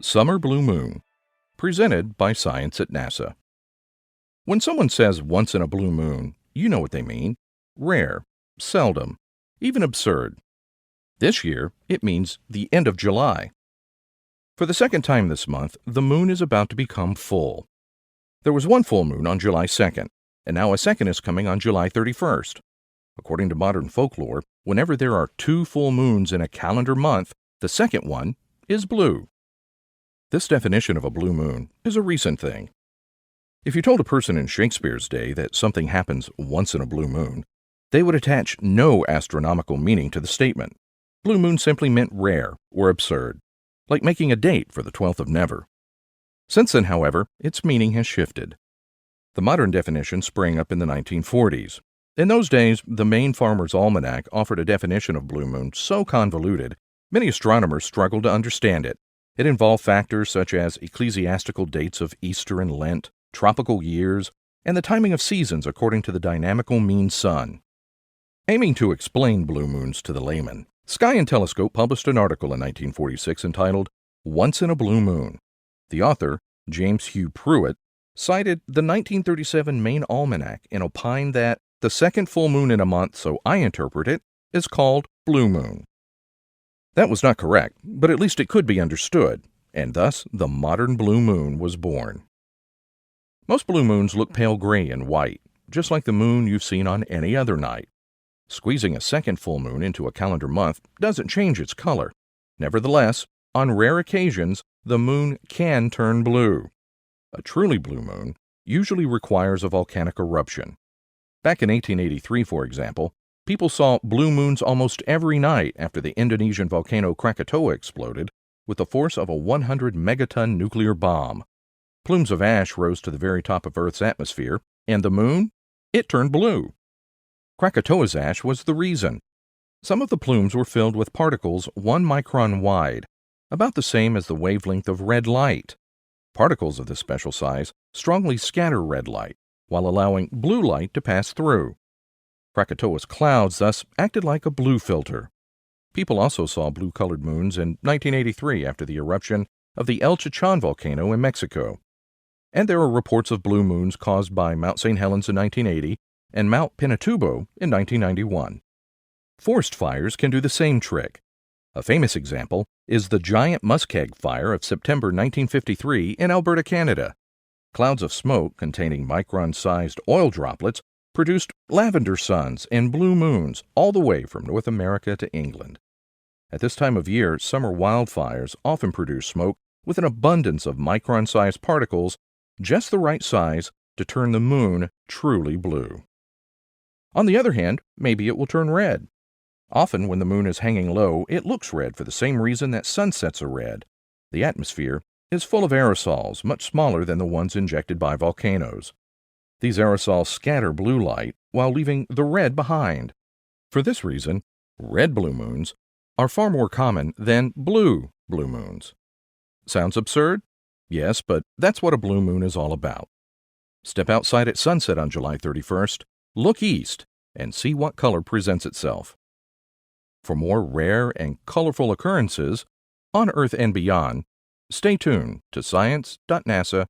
Summer Blue Moon, presented by Science at NASA. When someone says once in a blue moon, you know what they mean. Rare, seldom, even absurd. This year, it means the end of July. For the second time this month, the moon is about to become full. There was one full moon on July 2nd, and now a second is coming on July 31st. According to modern folklore, whenever there are two full moons in a calendar month, the second one is blue. This definition of a blue moon is a recent thing. If you told a person in Shakespeare's day that something happens once in a blue moon, they would attach no astronomical meaning to the statement. Blue moon simply meant rare or absurd, like making a date for the 12th of never. Since then, however, its meaning has shifted. The modern definition sprang up in the 1940s. In those days, the Maine Farmer's Almanac offered a definition of blue moon so convoluted, many astronomers struggled to understand it. It involved factors such as ecclesiastical dates of Easter and Lent, tropical years, and the timing of seasons according to the dynamical mean sun. Aiming to explain blue moons to the layman, Sky and Telescope published an article in 1946 entitled Once in a Blue Moon. The author, James Hugh Pruitt, cited the 1937 Maine Almanac and opined that the second full moon in a month, so I interpret it, is called blue moon. That was not correct, but at least it could be understood, and thus the modern blue moon was born. Most blue moons look pale gray and white, just like the moon you've seen on any other night. Squeezing a second full moon into a calendar month doesn't change its color. Nevertheless, on rare occasions, the moon can turn blue. A truly blue moon usually requires a volcanic eruption. Back in 1883, for example, people saw blue moons almost every night after the Indonesian volcano Krakatoa exploded with the force of a 100-megaton nuclear bomb. Plumes of ash rose to the very top of Earth's atmosphere, and the moon? It turned blue. Krakatoa's ash was the reason. Some of the plumes were filled with particles 1 micron wide, about the same as the wavelength of red light. Particles of this special size strongly scatter red light, while allowing blue light to pass through. Krakatoa's clouds thus acted like a blue filter. People also saw blue-colored moons in 1983 after the eruption of the El Chichon volcano in Mexico. And there are reports of blue moons caused by Mount St. Helens in 1980 and Mount Pinatubo in 1991. Forest fires can do the same trick. A famous example is the giant muskeg fire of September 1953 in Alberta, Canada. Clouds of smoke containing micron-sized oil droplets produced lavender suns and blue moons all the way from North America to England. At this time of year, summer wildfires often produce smoke with an abundance of micron-sized particles, just the right size to turn the moon truly blue. On the other hand, maybe it will turn red. Often when the moon is hanging low, it looks red for the same reason that sunsets are red. The atmosphere is full of aerosols much smaller than the ones injected by volcanoes. These aerosols scatter blue light while leaving the red behind. For this reason, red blue moons are far more common than blue moons. Sounds absurd? Yes, but that's what a blue moon is all about. Step outside at sunset on July 31st, look east, and see what color presents itself. For more rare and colorful occurrences on Earth and beyond, stay tuned to science.nasa.gov.